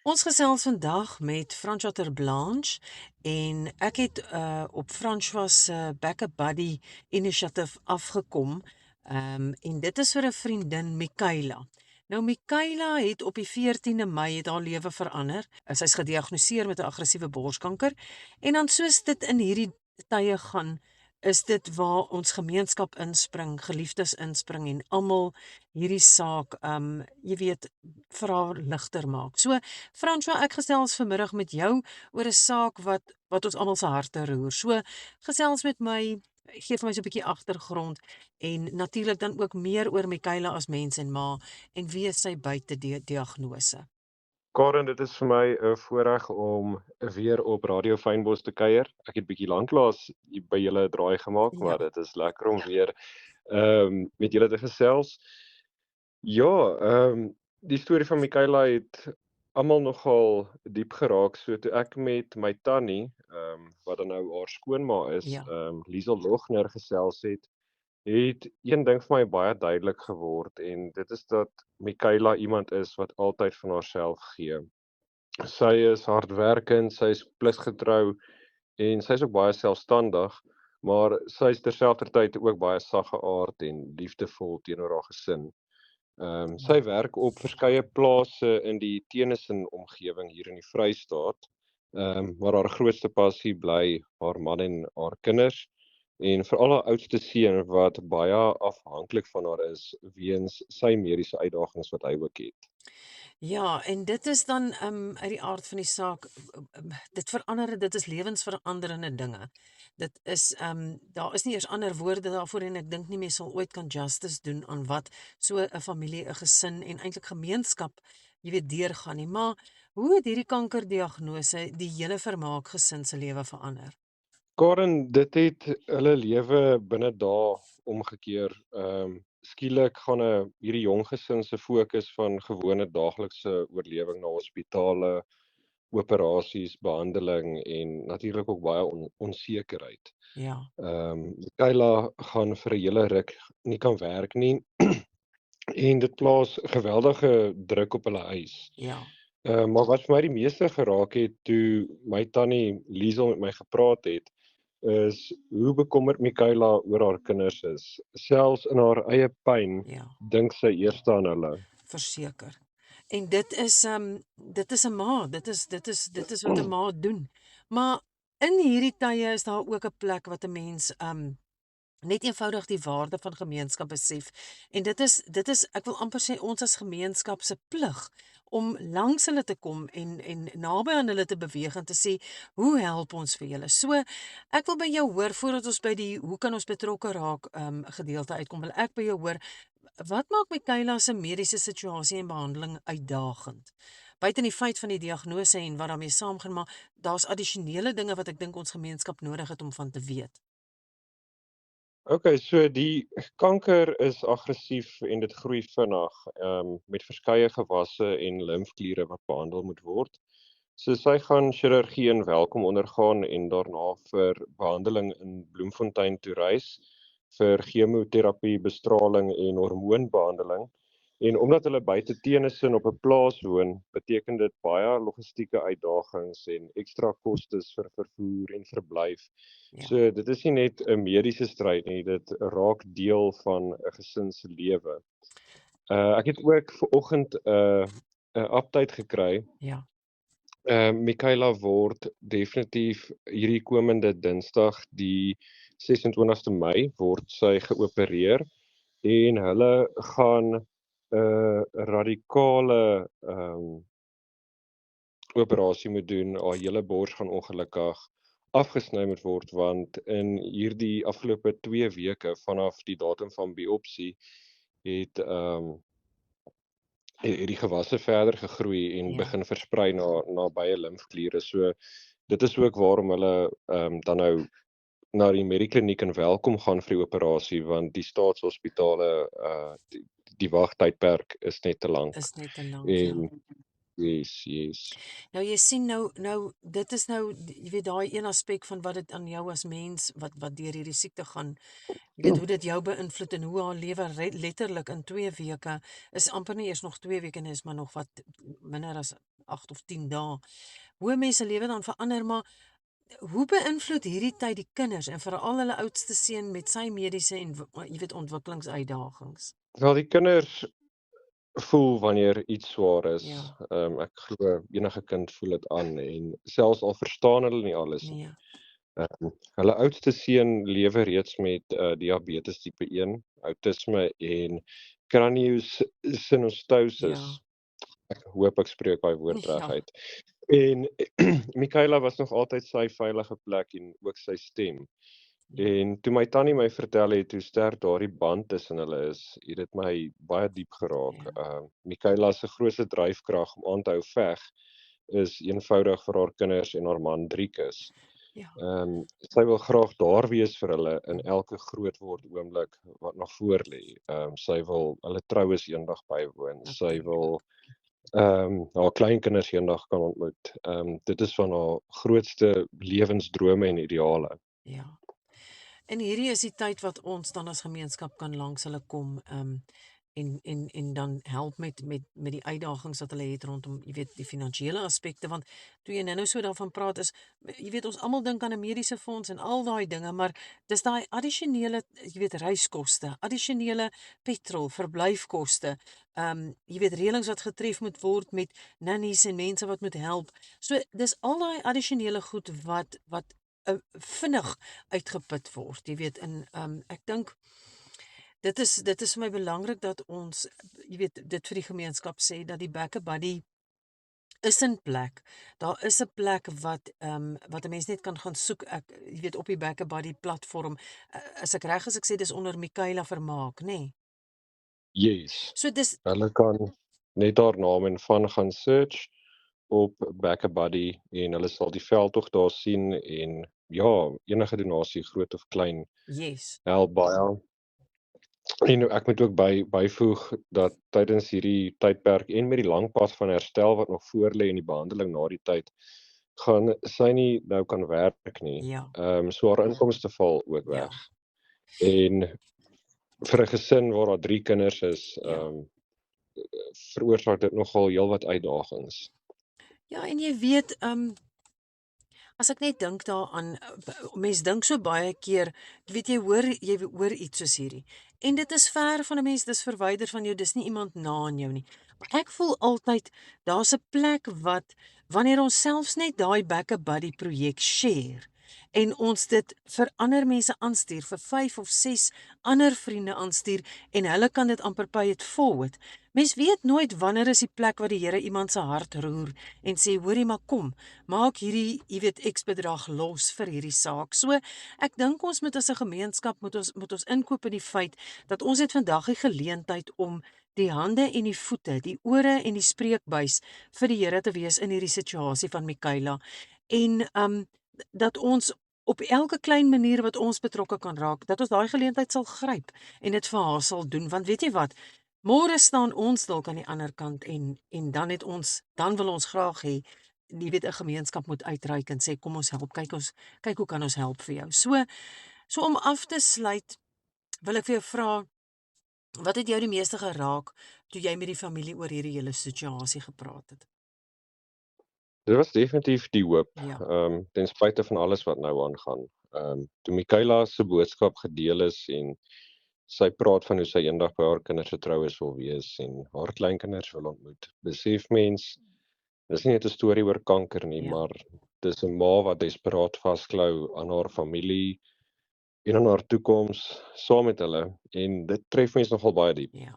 Ons gesels vandag met François Terblanche en ek het op François se Back a Buddy inisiatief afgekom. En dit is vir 'n vriendin, Michaela. Nou Michaela het op die 14de Mei het haar lewe verander. Sy's gediagnoseer met 'n aggressiewe borskanker en dan soos dit in hierdie tye gaan, is dit waar ons gemeenskap inspring, geliefdes inspring en almal hierdie saak jy weet vir haar ligter maak. So François, ek gesels vanmiddag met jou oor 'n saak wat ons almal se harte roer. So gesels met my, gee vir my so 'n bietjie agtergrond en natuurlik dan ook meer oor Michaela as mens en ma en wie is sy buite die diagnose. Karen, dit is vir my 'n voorreg om weer op Radio Fynbos te kuier. Ek het bietjie lanklaas by julle 'n draai gemaak, Ja. maar dit is lekker om weer met julle te gesels. Ja, die storie van Michaela het almal nogal diep geraak. So toe ek met my tannie, wat dan nou haar skoonma is, Ja. Liesel Logner gesels het een ding vir my baie duidelik geword en dit is dat Michaela iemand is wat altyd van haarself gee. Sy is hardwerkend, sy is pliggetrou en sy is ook baie selfstandig, maar sy is terselfdertyd ook baie saggeaard en liefdevol teenoor haar gesin. Sy Ja. werk op verskeie plase in die Tennyson omgewing hier in die Vrystaat. Maar haar grootste passie bly haar man en haar kinders. En veral haar oudste seun wat baie afhanklik van haar is weens sy mediese uitdagings wat hy ook het. Ja, en dit is dan uit die aard van die saak dit verander, dit is lewensveranderende dinge. Dit is daar is nie eers ander woorde daarvoor en ek dink nie mense sal ooit kan justice doen aan wat so 'n familie, 'n gesin en eintlik gemeenskap, jy weet, deurgaan nie. Maar hoe het hierdie kankerdiagnose die hele Vermaak gesin se lewe verander? Karen, dit het hulle lewe binne dae omgekeer. Skielik gaan hierdie jong gesin se fokus van gewone daaglikse oorlewing na hospitale, operasies, behandeling en natuurlik ook baie onsekerheid. Ja. Michaela gaan vir 'n hele ruk nie kan werk nie en dit plaas geweldige druk op hulle eis. Ja. Maar wat vir my die meeste geraak het toe my tannie Liesel met my gepraat het, is hoe bekommerd Michaela oor haar kinders is. Selfs in haar eie pyn Ja. dink sy eers aan hulle. Verseker. En dit is 'n ma, dit is wat 'n ma doen. Maar in hierdie tye is daar ook 'n plek wat 'n mens net eenvoudig die waarde van gemeenskap besef. En dit is ek wil amper sê ons as gemeenskap se plig om langs hulle te kom en naby aan hulle te beweeg en te sê hoe help ons vir julle. So ek wil by jou hoor voordat ons by die hoe kan ons betrokke raak gedeelte uitkom. Wil ek by jou hoor wat maak Michaela se mediese situasie en behandeling uitdagend? Buite die feit van die diagnose en wat daarmee saamgaan, maar daar's addisionele dinge wat ek dink ons gemeenskap nodig het om van te weet. Okay, so die kanker is aggressief en dit groei vinnig, met verskeie gewasse en limfkliere wat behandel moet word. So sy gaan chirurgie in Welkom ondergaan en daarna vir behandeling in Bloemfontein toe reis vir chemoterapie, bestraling en hormoonbehandeling. En omdat hulle buite Tennyson op 'n plaas woon, beteken dit baie logistieke uitdagings en ekstra kostes vir vervoer en verblyf. Ja. So dit is nie net 'n mediese stryd nie, dit raak deel van 'n gesin se lewe. Ek het ook vanoggend 'n update gekry. Ja. Michaela word definitief hierdie komende Dinsdag die 26ste Mei word sy geopereer en hulle gaan 'n radikale operasie moet doen. Haar hele bors gaan ongelukkig afgesny moet word want in hierdie afgelope 2 weke vanaf die datum van biopsie het het die gewasse verder gegroei en Ja. begin versprei na baie limfkliere. So dit is ook waarom hulle dan nou na die Medikliniek in Welkom gaan vir die operasie want die staatshospitale die wagtydperk is net te lank. Is net te lank, ja. En yes. Nou jy sien nou dit is nou jy weet daai een aspek van wat dit aan jou as mens wat deur hierdie siekte gaan. Jy weet hoe dit jou beïnvloed en hoe haar lewe letterlik in 2 weke is amper nie eers nog 2 weke nie, is maar nog wat minder as 8 of 10 dae, hoe mense lewe dan verander, maar hoe beïnvloed hierdie tyd die kinders en veral hulle oudste seun met sy mediese en ontwikkelingsuitdagings? Wel, die kinders voel wanneer iets swaar is. Ja, Ek glo enige kind voel dit aan en selfs al verstaan hulle nie alles nie. nee, Hulle oudste seun lewe reeds met diabetes tipe 1, outisme en craniosynostosis. ja, Ek hoop ek spreek daai woord reg ja, uit. En Michaela was nog altyd sy veilige plek en ook sy stem. ja, En toe my tannie my vertel het hoe sterk daardie band tussen hulle is, het dit my baie diep geraak. ja, Michaela se grootste dryfkrag om aan te hou veg is eenvoudig vir haar kinders en haar man Driekus. ja, Sy wil graag daar wees vir hulle in elke grootword oomblik wat nog voor lê. Sy wil hulle troues eendag bywoon. Sy natuurlijk, wil haar kleinkinders eendag kan ontmoet. Dit is van haar grootste lewensdrome en ideale. ja. En hierdie is die tyd wat ons dan as gemeenskap kan langs hulle kom, en dan help met die uitdagings wat hulle het rondom, die finansiële aspekte, want toe jy nou so daarvan praat is, ons almal dink aan 'n mediese fonds en al daai dinge, maar dis daai addisionele, reiskoste, addisionele petrol, verblyfkoste, reëlings wat getref moet word met nannies en mense wat moet help. So dis al daai addisionele goed wat vinnig uitgeput word, en ek dink dit is vir my belangrik dat ons, dit vir die gemeenskap sê dat die BackaBuddy is in plek. Daar is 'n plek wat 'n mens net kan gaan soek. Ek op die BackaBuddy platform, as ek reg as ek sê dis onder Michaela Vermaak, nê? Yes. So dis Hulle kan net haar naam en van gaan search op BackaBuddy en hulle sal die veldtog daar sien en ja, enige donasie groot of klein yes. help baie. En ek moet ook byvoeg dat tydens hierdie tydperk en met die lang pad van herstel wat nog voorlê en die behandeling na die tyd, gaan sy nie nou kan werk nie. Ja, So haar inkomste val ook weg. ja, En vir 'n gesin waar daar 3 kinders is, ja. veroorsaak dit nogal heelwat uitdagings. Ja, en as ek net dink daaraan, mens dink so baie keer, jy hoor iets soos hierdie. En dit is ver van 'n mens, dis verwyder van jou, dis nie iemand na aan jou nie. Maar ek voel altyd daar's 'n plek wat wanneer ons selfs net daai BackaBuddy projek share en ons dit vir ander mense aanstuur, vir 5 of 6 ander vriende aanstuur en hulle kan dit amper pay it forward. Mens weet nooit wanneer is die plek wat die Here iemand se hart roer en sê hoorie maar kom, maak hierdie, X bedrag los vir hierdie saak. So ek dink ons moet as 'n gemeenskap moet ons inkoop in die feit dat ons het vandag die geleentheid om die hande en die voete, die ore en die spreekbuis vir die Here te wees in hierdie situasie van Michaela. En dat ons op elke klein manier wat ons betrokke kan raak, dat ons daai geleentheid sal gryp en dit vir haar sal doen, want weet jy wat? Môre staan ons dalk aan die ander kant en dan wil ons graag hê 'n gemeenskap moet uitreik en sê kom ons help, kyk hoe kan ons help vir jou. So om af te sluit, wil ek vir jou vra, wat het jou die meeste geraak toe jy met die familie oor hierdie hele situasie gepraat het? Dit was definitief die hoop, Ja, ten spyte van alles wat nou aangaan. Toe Michaela se boodskap gedeel is en sy praat van hoe sy eendag by haar kinders se troues wil wees en haar kleinkinders wil ontmoet, besef mens, dis nie net 'n storie oor kanker nie, ja, maar dis 'n ma wat desperaat vasklou aan haar familie en aan haar toekoms saam met hulle en dit tref mens nogal baie diep. ja.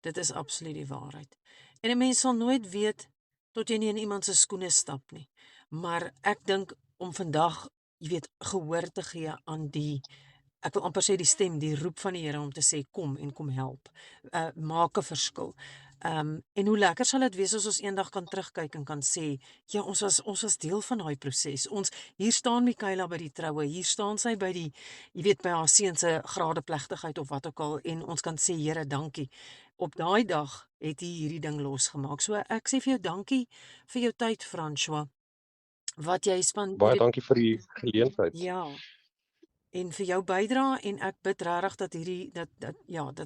Dit is absoluut die waarheid. En 'n mens sal nooit weet tot jy nie in iemand se skoene stap nie. Maar ek dink om vandag, gehoor te gee aan ek wil amper sê die stem, die roep van die Here om te sê kom en kom help. Maak 'n verskil. En hoe lekker sal dit wees as ons eendag kan terugkyk en kan sê, ja, ons was deel van daai proses. Hier staan Michaela by die troue, hier staan sy by die, by haar seun se gradeplegtigheid of wat ook al, en ons kan sê Here, dankie. Op daai dag het U hierdie ding losgemaak. So ek sê vir jou dankie vir jou tyd, François. Wat jy Baie dankie vir die geleentheid. ja. en vir jou bydrae en ek bid regtig dat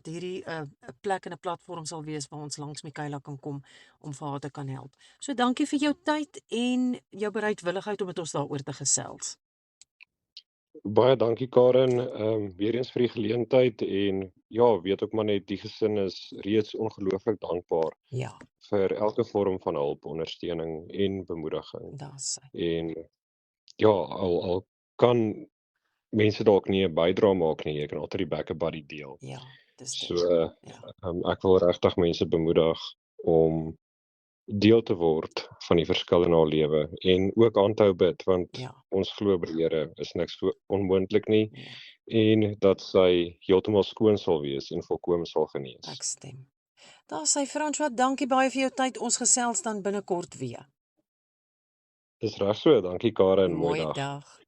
hierdie 'n plek en 'n platform sal wees waar ons langs Michaela kan kom om vir haar te kan help. So dankie vir jou tyd en jou bereidwilligheid om met ons daaroor te gesels. Baie dankie Karen, weer eens vir die geleentheid en ja, weet ook maar net die gesin is reeds ongelooflik dankbaar Ja, vir elke vorm van hulp, ondersteuning en bemoediging. daar's sy. En ja, al kan mense dalk nie 'n bydrae maak nie, jy kan altyd die Back-up Buddy deel. Ja, dis So, dit. Ja, ek wil regtig mense bemoedig om deel te word van die verskil in haar lewe en ook aan te hou bid, want ja, ons glo by die Here is niks onmoontlik nie ja, en dat sy heeltemal skoon sal wees en volkome sal genees. ek stem. Daar's sy François, dankie baie vir jou tyd. Ons gesels dan binnekort weer. Dis reg so, dankie Karen, mooi Mooi dag. dag.